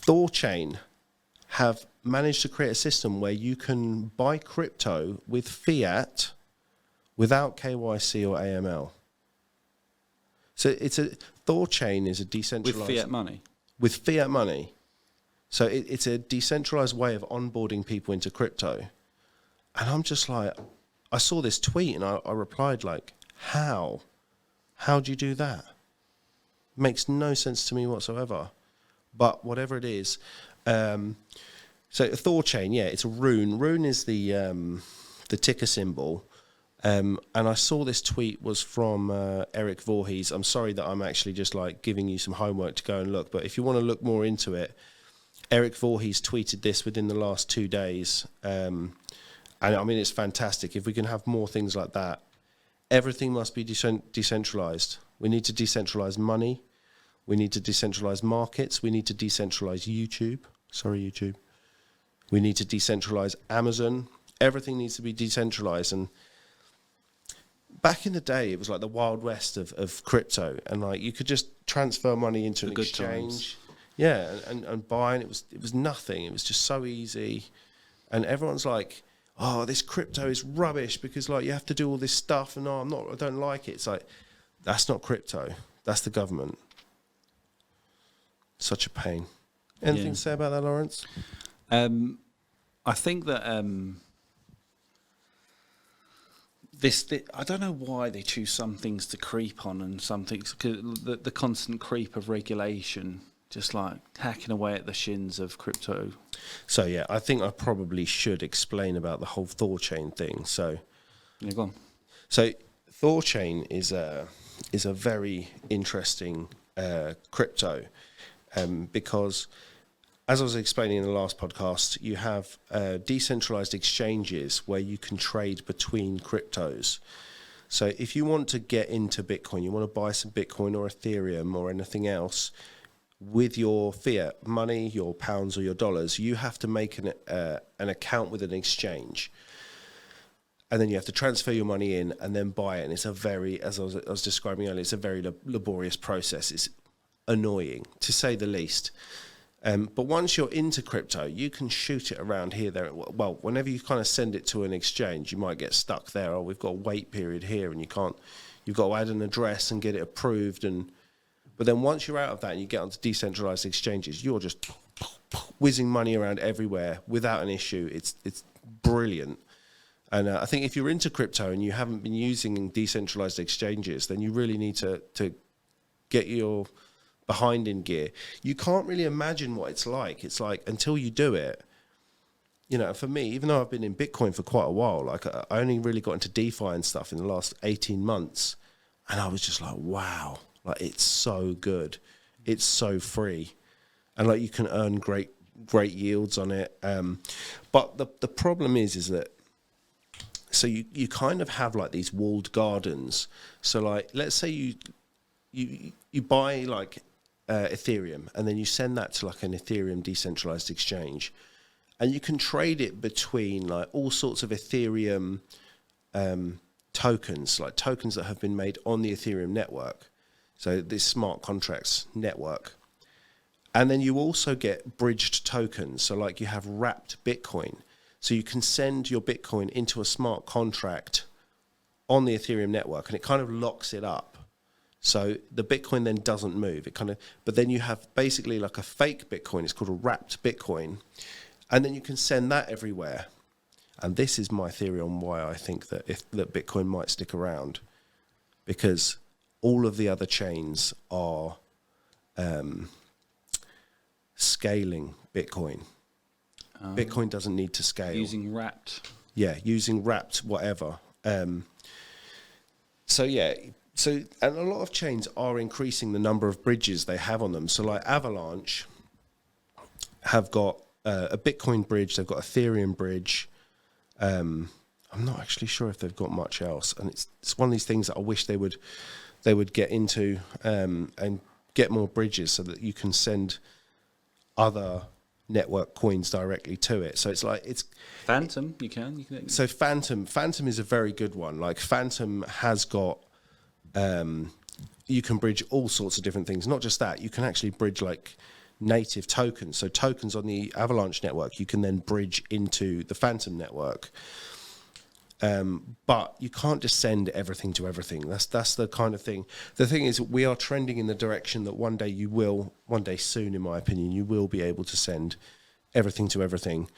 THORChain have managed to create a system where you can buy crypto with fiat without KYC or AML. So THORChain is a decentralized... With fiat money? With fiat money. So it's a decentralized way of onboarding people into crypto. And I'm just like, I saw this tweet and I replied like, how? How do you do that? Makes no sense to me whatsoever. But whatever it is. So THORChain, yeah, it's a RUNE. RUNE is the ticker symbol. And I saw this tweet was from Eric Voorhees. I'm sorry that I'm actually just like giving you some homework to go and look. But if you want to look more into it, Eric Voorhees tweeted this within the last 2 days. And I mean, it's fantastic. If we can have more things like that, everything must be decentralized. We need to decentralize money. We need to decentralize markets. We need to decentralize YouTube. Sorry, YouTube. We need to decentralize Amazon. Everything needs to be decentralized. And back in the day, it was like the Wild West of crypto. And like you could just transfer money into an exchange. Yeah, and buy, and it was nothing. It was just so easy. And everyone's like, oh, this crypto is rubbish because like you have to do all this stuff, and I don't like it. It's like, that's not crypto. That's the government. Such a pain. Anything to say about that, Lawrence? I think that I don't know why they choose some things to creep on and some things, because the constant creep of regulation, just like hacking away at the shins of crypto. So yeah, I think I probably should explain about the whole THORChain thing. So, yeah, go on. So THORChain is a very interesting crypto because, as I was explaining in the last podcast, you have decentralized exchanges where you can trade between cryptos. So if you want to get into Bitcoin, you want to buy some Bitcoin or Ethereum or anything else with your fiat money, your pounds or your dollars, you have to make an account with an exchange. And then you have to transfer your money in and then buy it. And it's a very, as I was describing earlier, it's a very laborious process. It's annoying, to say the least. But once you're into crypto, you can shoot it around here, there. Well, whenever you kind of send it to an exchange, you might get stuck there. Oh, we've got a wait period here, and you've got to add an address and get it approved. But then once you're out of that and you get onto decentralized exchanges, you're just whizzing money around everywhere without an issue. It's brilliant. And I think if you're into crypto and you haven't been using decentralized exchanges, then you really need to get your behind in gear. You can't really imagine what it's like. It's like, until you do it, you know, for me, even though I've been in Bitcoin for quite a while, like I only really got into DeFi and stuff in the last 18 months. And I was just like, wow, like it's so good. It's so free. And like you can earn great yields on it. But the problem is that, so you kind of have like these walled gardens. So like, let's say you buy like Ethereum, and then you send that to like an Ethereum decentralized exchange, and you can trade it between like all sorts of Ethereum tokens, like tokens that have been made on the Ethereum network. So this smart contracts network. And then you also get bridged tokens. So like you have wrapped Bitcoin. So you can send your Bitcoin into a smart contract on the Ethereum network, and it kind of locks it up. So the Bitcoin then doesn't move. But then you have basically like a fake Bitcoin. It's called a wrapped Bitcoin. And then you can send that everywhere. And this is my theory on why I think that that Bitcoin might stick around, because all of the other chains are scaling Bitcoin. Bitcoin doesn't need to scale. Using wrapped. Yeah, using wrapped whatever. So and a lot of chains are increasing the number of bridges they have on them. So like Avalanche have got a Bitcoin bridge, they've got Ethereum bridge. I'm not actually sure if they've got much else. And it's one of these things that I wish they would get into and get more bridges so that you can send other network coins directly to it. So it's like Phantom. You can. So Phantom is a very good one. Like Phantom has got you can bridge all sorts of different things. Not just that, you can actually bridge like native tokens. So tokens on the Avalanche network, you can then bridge into the Phantom network. But you can't just send everything to everything. That's the kind of thing. The thing is, we are trending in the direction that one day soon, in my opinion, you will be able to send everything to everything.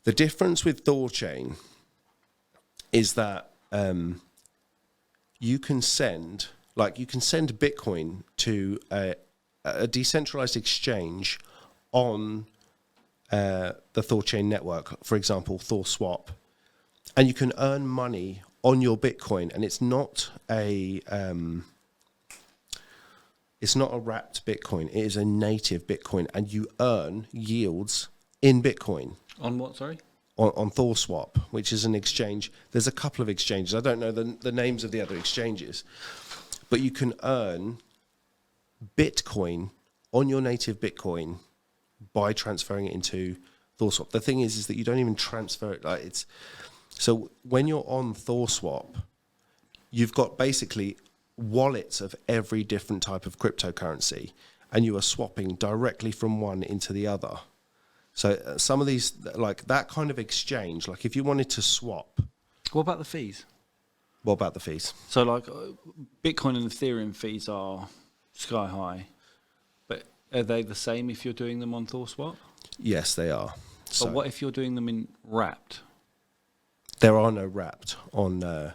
The difference with THORChain is that you can send Bitcoin to a decentralized exchange on the THORChain network, for example, THORSwap. And you can earn money on your Bitcoin, and it's not a wrapped Bitcoin. It is a native Bitcoin, and you earn yields in Bitcoin. On what? Sorry. On THORSwap, which is an exchange. There's a couple of exchanges. I don't know the names of the other exchanges, but you can earn Bitcoin on your native Bitcoin by transferring it into THORSwap. The thing is that you don't even transfer it. So when you're on THORSwap, you've got basically wallets of every different type of cryptocurrency, and you are swapping directly from one into the other. So some of these, like that kind of exchange, like if you wanted to swap. What about the fees? What about the fees? So like Bitcoin and Ethereum fees are sky high, but are they the same if you're doing them on THORSwap? Yes, they are. But what if you're doing them in wrapped? There are no wrapped on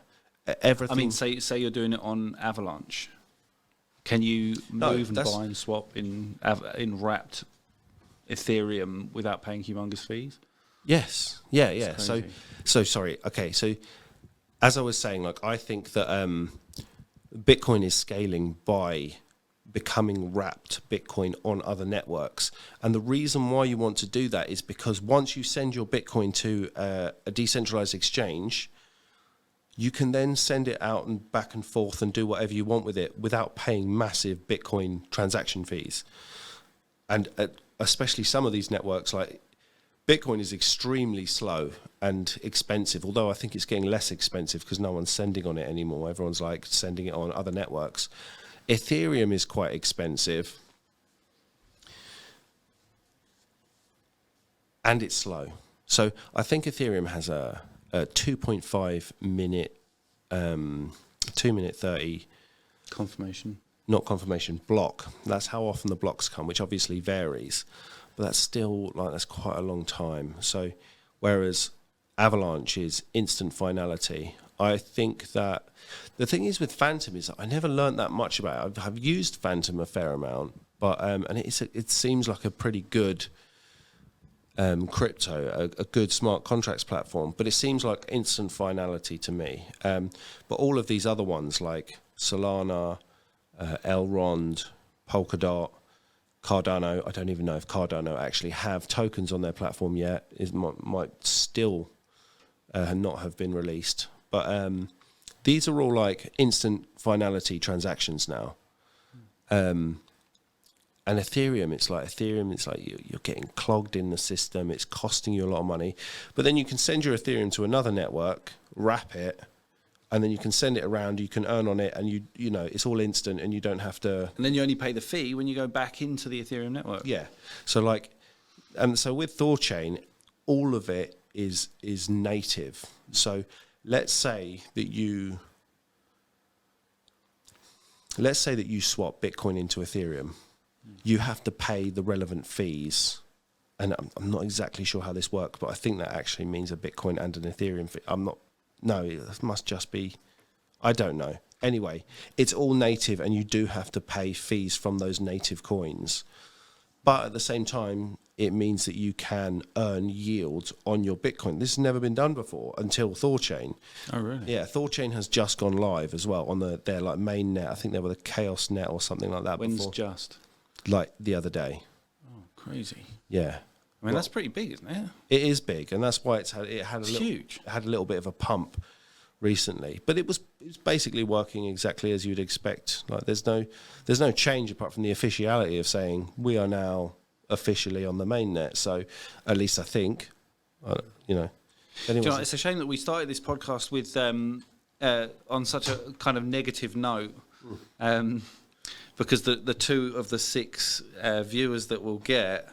everything. I mean, say you're doing it on Avalanche. Can you move and buy and swap in wrapped Ethereum without paying humongous fees? Yes. Yeah. So sorry. Okay. So as I was saying, like I think that Bitcoin is scaling by becoming wrapped Bitcoin on other networks. And the reason why you want to do that is because once you send your Bitcoin to a decentralized exchange, you can then send it out and back and forth and do whatever you want with it without paying massive Bitcoin transaction fees. And especially some of these networks, like Bitcoin is extremely slow and expensive, although I think it's getting less expensive because no one's sending on it anymore. Everyone's like sending it on other networks. Ethereum is quite expensive and it's slow. So I think Ethereum has a 2.5 minute, 2 minute 30 confirmation. Not confirmation, block. That's how often the blocks come, which obviously varies, but that's still that's quite a long time. So whereas Avalanche is instant finality, I think that the thing is with Phantom is I never learned that much about it. I've used Phantom a fair amount, but and it seems like a pretty good crypto, a good smart contracts platform, but it seems like instant finality to me. But all of these other ones like Solana, Elrond, Polkadot, Cardano, I don't even know if Cardano actually have tokens on their platform yet. It might still not have been released. But these are all like instant finality transactions now. And Ethereum, it's like you're getting clogged in the system. It's costing you a lot of money. But then you can send your Ethereum to another network, wrap it, and then you can send it around. You can earn on it, and you know it's all instant, and you don't have to. And then you only pay the fee when you go back into the Ethereum network. Yeah. So with THORChain, all of it is native. So let's say that you swap Bitcoin into Ethereum. You have to pay the relevant fees. And I'm not exactly sure how this works, but I think that actually means a Bitcoin and an Ethereum fee. No, it must just be, I don't know. Anyway, it's all native and you do have to pay fees from those native coins. But at the same time, it means that you can earn yield on your Bitcoin. This has never been done before until THORChain. Oh, really? Yeah, THORChain has just gone live as well on their like main net. I think they were the Chaos net or something like that. When's before. Just? Like the other day. Oh, crazy. Yeah. I mean, that's pretty big, isn't it? It is big, and that's why it's huge. It had a little bit of a pump recently, but it was basically working exactly as you'd expect. Like there's no change apart from the officiality of saying we are now officially on the mainnet. So at least I think, Anyway, it's a shame that we started this podcast with on such a kind of negative note. because the 2 of the 6 viewers that we'll get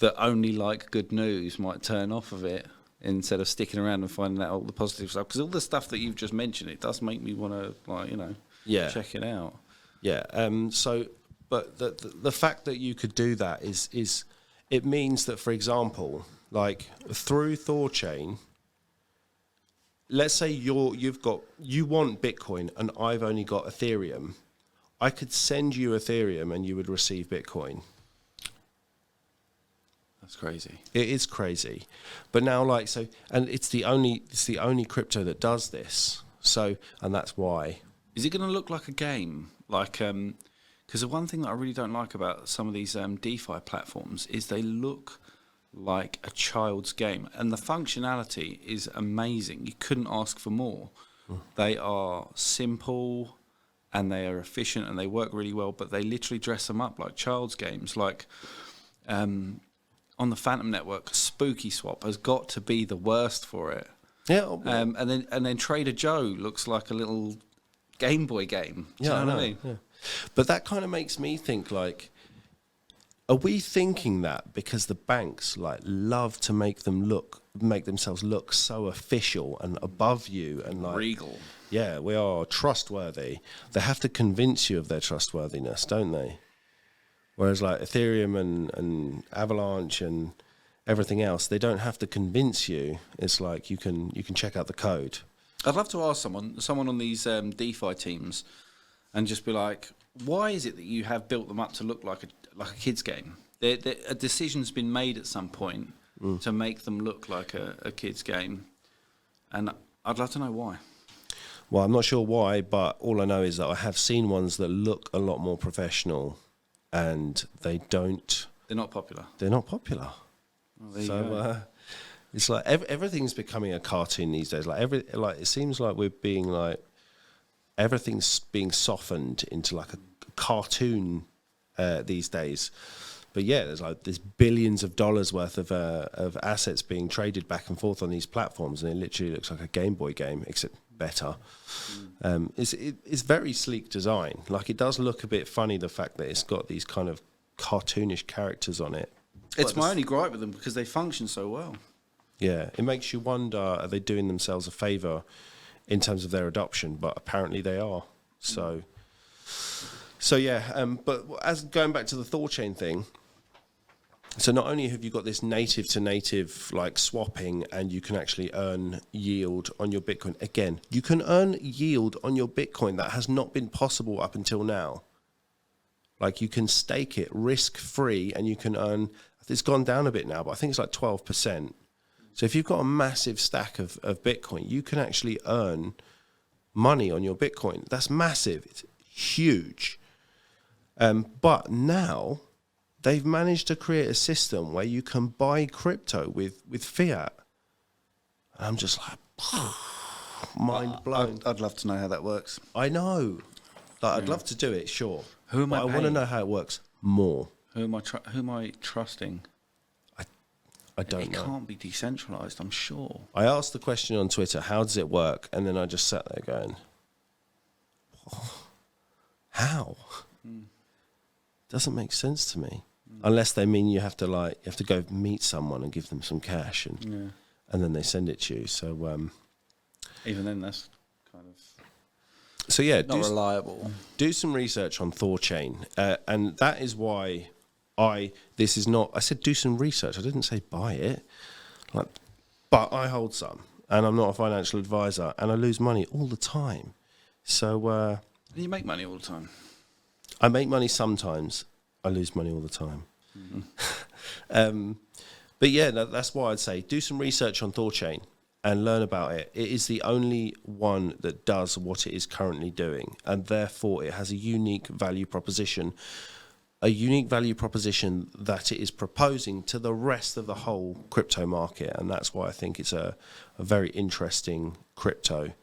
that only like good news might turn off of it instead of sticking around and finding out all the positive stuff. Because all the stuff that you've just mentioned, it does make me want to, check it out. Yeah. But the fact that you could do that is it means that, for example, like through THORChain, let's say you want Bitcoin and I've only got Ethereum. I could send you Ethereum and you would receive Bitcoin. That's crazy. It is crazy. But now and it's the only crypto that does this. So, and that's why. Is it going to look like a game? Because the one thing that I really don't like about some of these DeFi platforms is they look like a child's game, and the functionality is amazing. You couldn't ask for more. They are simple and they are efficient and they work really well, but they literally dress them up like child's games. Like on the Phantom Network, Spooky Swap has got to be the worst for it. Yeah. And then Trader Joe looks like a little Game Boy game. Do you know what I mean? Yeah. But that kind of makes me think, like, are we thinking that because the banks love to make themselves look so official and above you and regal? Yeah, we are trustworthy. They have to convince you of their trustworthiness, don't they? Whereas like Ethereum and Avalanche and everything else, they don't have to convince you. It's like you can check out the code. I'd love to ask someone on these DeFi teams, and just be like, why is it that you have built them up to look like a kid's game? A decision's been made at some point to make them look like a kid's game, and I'd love to know why. Well, I'm not sure why, but all I know is that I have seen ones that look a lot more professional, and they're not popular. They're not popular. Oh, it's like everything's becoming a cartoon these days. It seems like we're being like everything's being softened into like a cartoon these days. But yeah, there's billions of dollars worth of assets being traded back and forth on these platforms, and it literally looks like a Game Boy game, except better. It's very sleek design. Like, it does look a bit funny, the fact that it's got these kind of cartoonish characters on it. It's my only gripe with them, because they function so well. Yeah, it makes you wonder, are they doing themselves a favour in terms of their adoption? But apparently they are. So yeah. But as going back to the THORChain thing, so not only have you got this native to native like swapping, and you can actually earn yield on your Bitcoin. Again, you can earn yield on your Bitcoin that has not been possible up until now. Like, you can stake it risk free, and you can earn. It's gone down a bit now, but I think it's like 12%. So if you've got a massive stack of Bitcoin, you can actually earn money on your Bitcoin. That's massive. It's huge. But now they've managed to create a system where you can buy crypto with fiat. And I'm just like, mind blown. I'd love to know how that works. I know. Like, I'd love to do it, sure. Who am I want to know how it works more. Who am I trusting? I don't know. It can't be decentralized, I'm sure. I asked the question on Twitter, how does it work? And then I just sat there going, how? Doesn't make sense to me. Unless they mean you have to go meet someone and give them some cash, and then they send it to you. So even then, that's kind of not reliable. Do some research on THORChain, and that is why I said do some research. I didn't say buy it. But I hold some, and I'm not a financial advisor, and I lose money all the time. So you make money all the time. I make money sometimes. I lose money all the time. But yeah, that's why I'd say do some research on THORChain and learn about it. It is the only one that does what it is currently doing, and therefore it has a unique value proposition. A unique value proposition that it is proposing to the rest of the whole crypto market, and that's why I think it's a very interesting crypto.